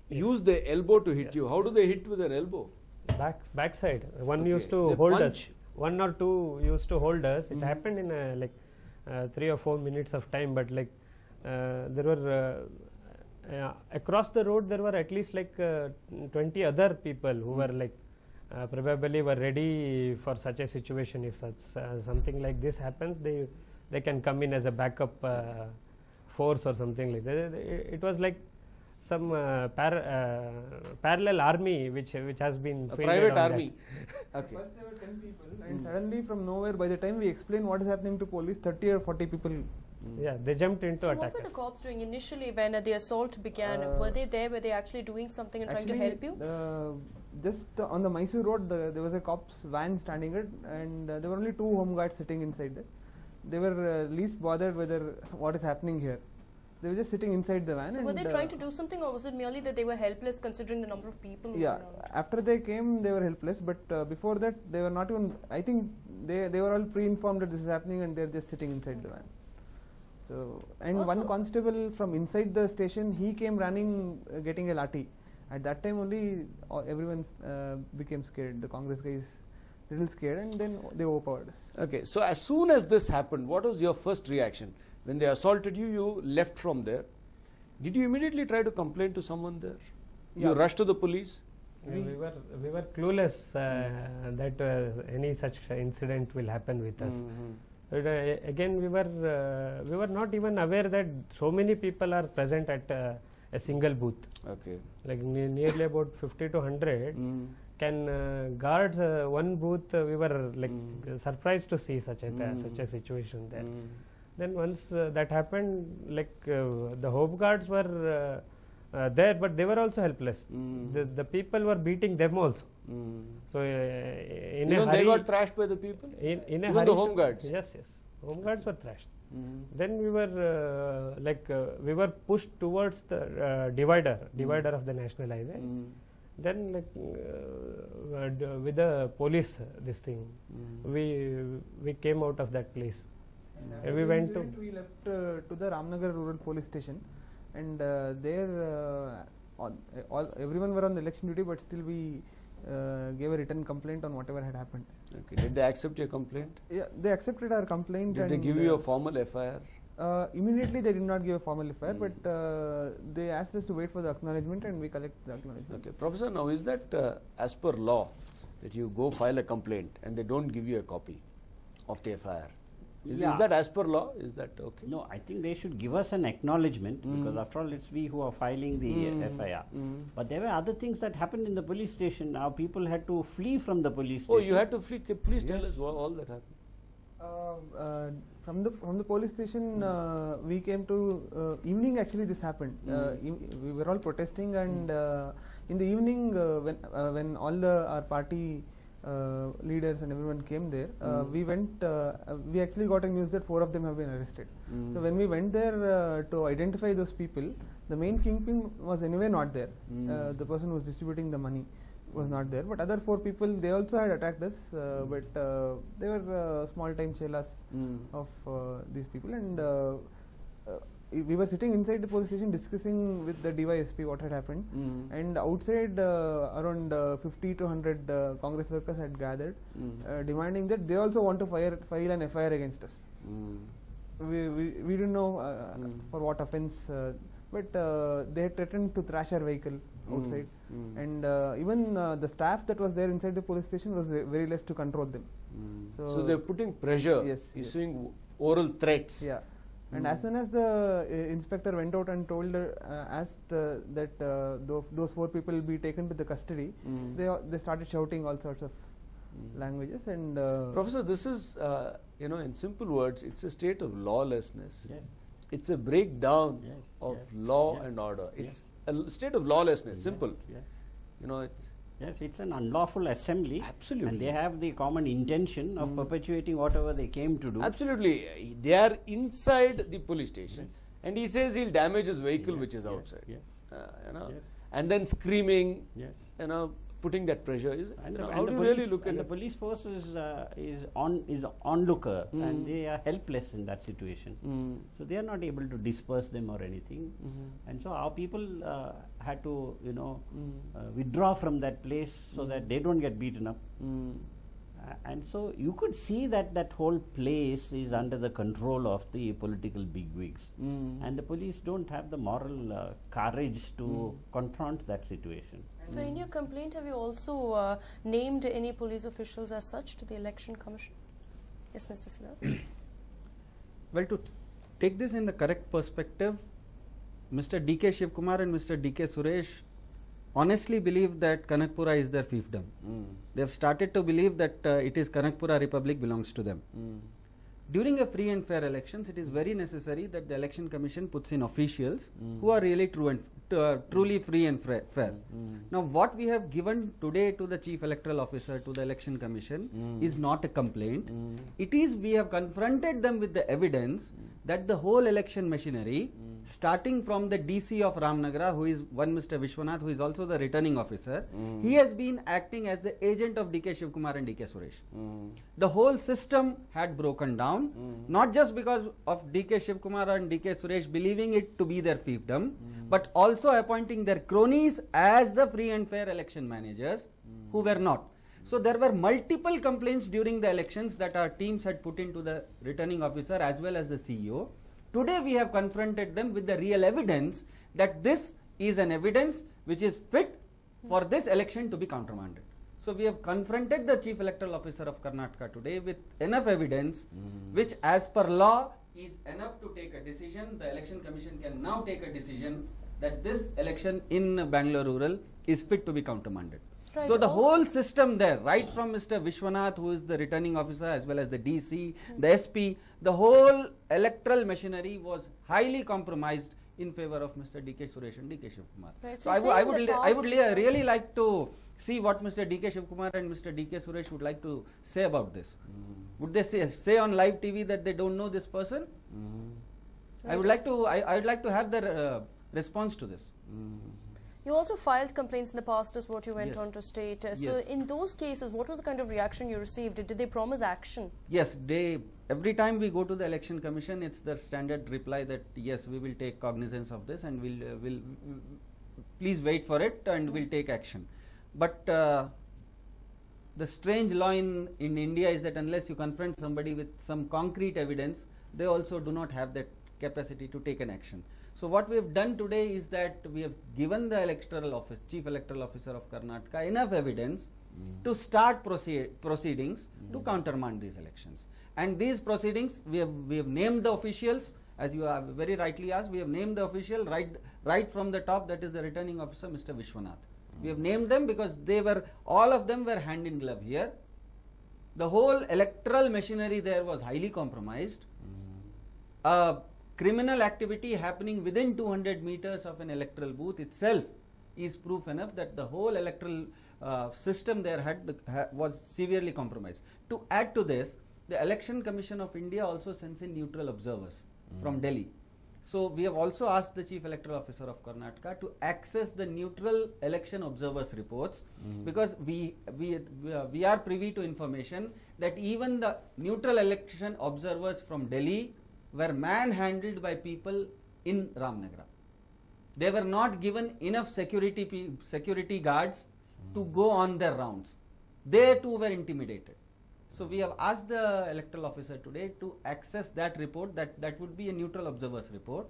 use the elbow to hit you. How do they hit with an elbow? Backside. One used to They hold punch. us. One or two used to hold us. It happened in like 3 or 4 minutes of time, but like there were across the road there were at least like 20 other people who were like probably were ready for such a situation. If something like this happens, they can come in as a backup force or something like that. It was like some parallel army which has been A private army. Okay. First there were 10 people and suddenly from nowhere, by the time we explain what is happening to police, 30 or 40 people. Yeah, they jumped into attack. So what were the cops doing initially when the assault began? Were they there? Were they actually doing something and trying to help you? Just on the Mysore road, there was a cops van standing it, and there were only 2 home guards sitting inside there. They were least bothered whether what is happening here. They were just sitting inside the van. So were they trying to do something, or was it merely that they were helpless considering the number of people who were around? After they came, they were helpless, but before that, they were not even, I think they were all pre-informed that this is happening and they are just sitting inside the van. So, and Also one constable from inside the station, he came running, getting a lathi. At that time only, everyone became scared. The Congress guys little scared, and then they overpowered us. Okay, so as soon as this happened, what was your first reaction? When they assaulted you, you left from there. Did you immediately try to complain to someone there? Yeah. You rushed to the police? We were clueless that any such incident will happen with us. But again, we were not even aware that so many people are present at a single booth. Okay. Like nearly about 50 to 100 can guard one booth. We were like surprised to see such a situation there. Then once that happened, like the home guards were there, but they were also helpless. The people were beating them also. So in a hurry, they got thrashed by the people? In a Even hurry the home guards? Yes, home guards were thrashed. Then we were we were pushed towards the divider of the national highway. Then like with the police this thing, we came out of that place. And we went to. We left to the Ramnagar rural police station, and there everyone were on the election duty, but still we gave a written complaint on whatever had happened. Okay. Did they accept your complaint? Yeah, they accepted our complaint. Did they give you a formal FIR? Immediately they did not give a formal FIR, but they asked us to wait for the acknowledgement, and we collect the acknowledgement. Okay. Professor, now is that as per law that you go file a complaint and they don't give you a copy of the FIR? Is that as per law? Is that okay? No, I think they should give us an acknowledgement because after all it's we who are filing the FIR. But there were other things that happened in the police station. Now people had to flee from the police station. Oh, you had to flee. Please tell us all that happened. From the police station, we came to evening. Actually, this happened. We were all protesting, and in the evening, when all our party leaders and everyone came there, we went. We actually got a news that 4 of them have been arrested. So when we went there to identify those people, the main kingpin was anyway not there. The person who was distributing the money was not there, but other 4 people, they also had attacked us, but they were small time chelas of these people, and we were sitting inside the police station discussing with the DYSP what had happened, and outside around 50 to 100 Congress workers had gathered, demanding that they also want to file an FIR against us. We didn't know for what offence, but they had threatened to thrash our vehicle outside, and even the staff that was there inside the police station was very less to control them. So they're putting pressure, issuing oral threats. Yeah. And as soon as the inspector went out and told, asked that those 4 people will be taken to the custody, they started shouting all sorts of languages. And Professor, this is, in simple words, it's a state of lawlessness. Yes. It's a breakdown of law and order. It's a state of lawlessness. Simple. It's. Yes, it's an unlawful assembly. Absolutely. And they have the common intention of perpetuating whatever they came to do. Absolutely. They are inside the police station. And he says he'll damage his vehicle which is outside. And then screaming, putting that pressure? And How do you really look at the it? police force is onlooker, and they are helpless in that situation. So they are not able to disperse them or anything, and so our people had to, withdraw from that place so that they don't get beaten up. And so you could see that that whole place is under the control of the political bigwigs, and the police don't have the moral courage to confront that situation. So in your complaint, have you also named any police officials as such to the Election Commission? Yes, Mr. Siddharth. Well, to take this in the correct perspective, Mr. D.K. Shivkumar and Mr. D.K. Suresh honestly believe that Kanakpura is their fiefdom. They have started to believe that it is Kanakpura Republic belongs to them. During a free and fair elections, it is very necessary that the Election Commission puts in officials who are really true and truly free and fair. Now, what we have given today to the Chief Electoral Officer, to the Election Commission, is not a complaint. It is, we have confronted them with the evidence that the whole election machinery, starting from the DC of Ramnagara, who is one Mr. Vishwanath, who is also the returning officer, he has been acting as the agent of D.K. Shivkumar and D.K. Suresh. The whole system had broken down, not just because of D.K. Shivkumar and D.K. Suresh believing it to be their fiefdom, but also appointing their cronies as the free and fair election managers, who were not. So there were multiple complaints during the elections that our teams had put into the returning officer as well as the CEO. Today we have confronted them with the real evidence that this is an evidence which is fit for this election to be countermanded. So we have confronted the Chief Electoral Officer of Karnataka today with enough evidence which as per law is enough to take a decision. The Election Commission can now take a decision that this election in Bangalore rural is fit to be countermanded. Right, so the also whole system there, right from Mr. Vishwanath, who is the returning officer, as well as the DC, the SP, the whole electoral machinery was highly compromised in favor of Mr. D.K. Suresh and D.K. Shivkumar. Right, So so I say in would the past- really like to see what Mr. D.K. Shivkumar and Mr. D.K. Suresh would like to say about this. Would they say on live TV that they don't know this person? I would like to have their response to this. You also filed complaints in the past, is what you went Yes. on to state. So Yes. in those cases, what was the kind of reaction you received? Did they promise action? Yes, every time we go to the Election Commission, it's the standard reply that yes, we will take cognizance of this and we'll please wait for it and we'll take action. But the strange law in India is that unless you confront somebody with some concrete evidence, they also do not have that capacity to take an action. So what we have done today is that we have given the Chief Electoral Officer of Karnataka enough evidence to start proceedings to countermand these elections. And these proceedings, we have named the officials, as you have very rightly asked, we have named the official right from the top, that is the returning officer, Mr. Vishwanath. We have named them because all of them were hand in glove here. The whole electoral machinery there was highly compromised. Criminal activity happening within 200 meters of an electoral booth itself is proof enough that the whole electoral system there was severely compromised. To add to this, the Election Commission of India also sends in neutral observers from Delhi. So we have also asked the Chief Electoral Officer of Karnataka to access the neutral election observers reports, because we are privy to information that even the neutral election observers from Delhi were manhandled by people in Ramnagara. They were not given enough security guards to go on their rounds. They too were intimidated. So we have asked the electoral officer today to access that report, that would be a neutral observers report,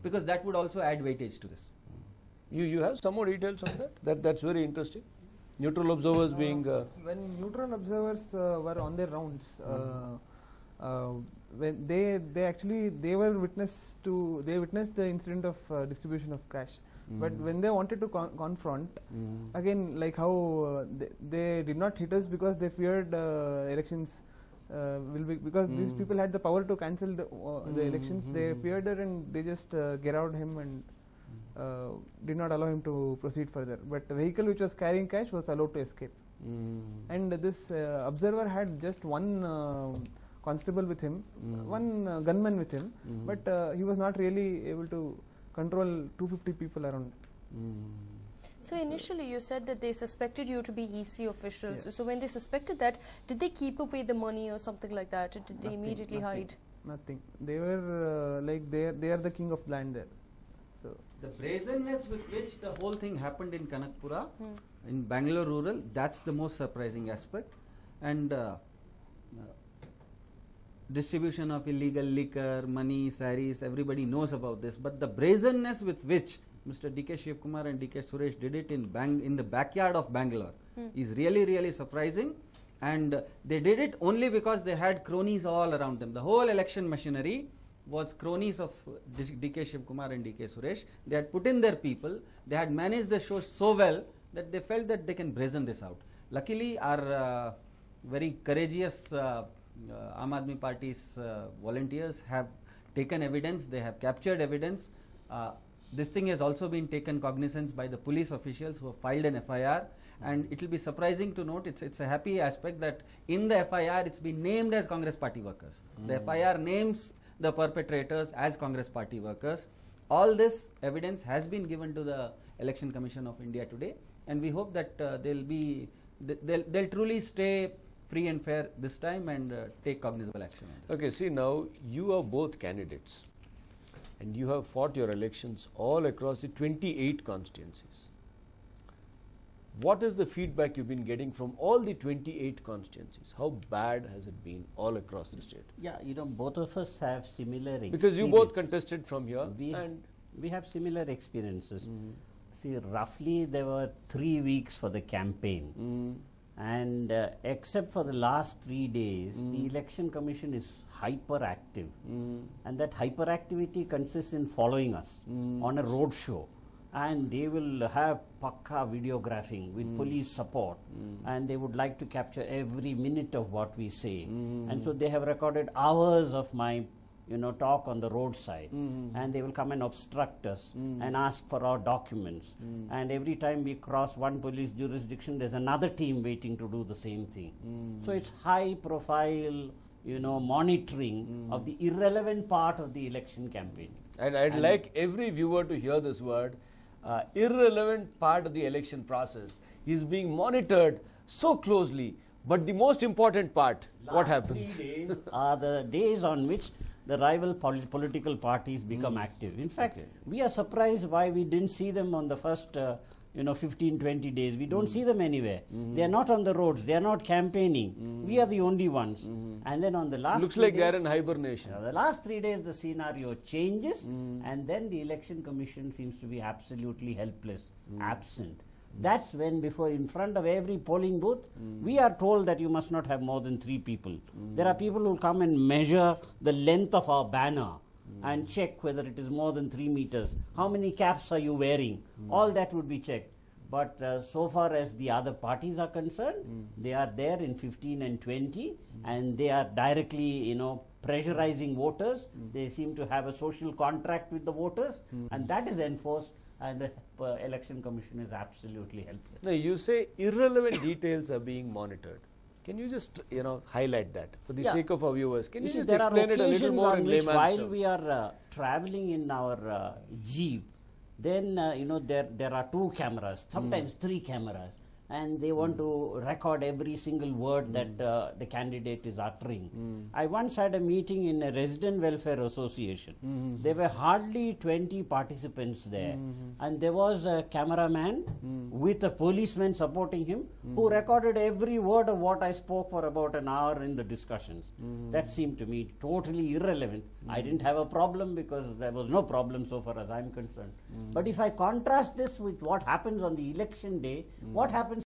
because that would also add weightage to this. You have some more details on that? That's very interesting. Neutral observers being... when neutral observers were on their rounds, when they witnessed the incident of distribution of cash. But when they wanted to confront, again, like how they did not hit us because they feared elections will be, because these people had the power to cancel the elections. They feared it and they just get out him and did not allow him to proceed further. But the vehicle which was carrying cash was allowed to escape. And this observer had just one constable with him, one gunman with him, but he was not really able to control 250 people around. So initially you said that they suspected you to be EC officials. Yes. So when they suspected that, did they keep away the money or something like that? Or did they immediately hide? Nothing. They were like they are the king of land there. So The brazenness with which the whole thing happened in Kanakpura, in Bangalore rural, that's the most surprising aspect. And distribution of illegal liquor, money, saris, everybody knows about this. But the brazenness with which Mr. D.K. Shiv Kumar and D.K. Suresh did it in the backyard of Bangalore is really, really surprising. And they did it only because they had cronies all around them. The whole election machinery was cronies of D.K. Shiv Kumar and D.K. Suresh. They had put in their people. They had managed the show so well that they felt that they can brazen this out. Luckily, our very courageous Aam Aadmi Party's volunteers have taken evidence. They have captured evidence. This thing has also been taken cognizance by the police officials who have filed an FIR. And it will be surprising to note, it's a happy aspect that in the FIR it's been named as Congress Party workers. The FIR names the perpetrators as Congress Party workers. All this evidence has been given to the Election Commission of India today, and we hope that they'll truly stay free and fair this time and take cognizable action on this. Okay, see, now you are both candidates and you have fought your elections all across the 28 constituencies. What is the feedback you've been getting from all the 28 constituencies? How bad has it been all across the state? Yeah, you know, both of us have similar experiences. Because you both contested from here. We have similar experiences. See, roughly there were 3 weeks for the campaign. And except for the last 3 days, the Election Commission is hyperactive. And that hyperactivity consists in following us on a road show. And they will have pakka videographing with police support, and they would like to capture every minute of what we say. And so they have recorded hours of my talk on the roadside, and they will come and obstruct us and ask for our documents. And every time we cross one police jurisdiction, there's another team waiting to do the same thing. So it's high profile, monitoring of the irrelevant part of the election campaign. And I'd like every viewer to hear this word. Irrelevant part of the election process is being monitored so closely, but the most important part, what happens? 3 days are the days on which the rival political parties become active. In fact, we are surprised why we didn't see them on the first 15-20 days. We don't see them anywhere. They are not on the roads. They are not campaigning. We are the only ones. And then on the last Looks like they're in hibernation. The last 3 days the scenario changes, and then the Election Commission seems to be absolutely helpless, absent. That's when, in front of every polling booth, we are told that you must not have more than 3 people. There are people who come and measure the length of our banner and check whether it is more than 3 meters. How many caps are you wearing? All that would be checked. But so far as the other parties are concerned, they are there in 15 and 20, and they are directly, pressurizing voters. They seem to have a social contract with the voters, and that is enforced, and the Election Commission is absolutely helpless. Now, you say irrelevant details are being monitored. Can you just, highlight that for the sake of our viewers? Can you just explain it a little more in layman's terms? While we are traveling in our Jeep, then, there are 2 cameras, sometimes 3 cameras, and they want to record every single word that the candidate is uttering. I once had a meeting in a resident welfare association. There were hardly 20 participants there, and there was a cameraman with a policeman supporting him who recorded every word of what I spoke for about an hour in the discussions. That seemed to me totally irrelevant. I didn't have a problem because there was no problem so far as I'm concerned. But if I contrast this with what happens on the election day, what happens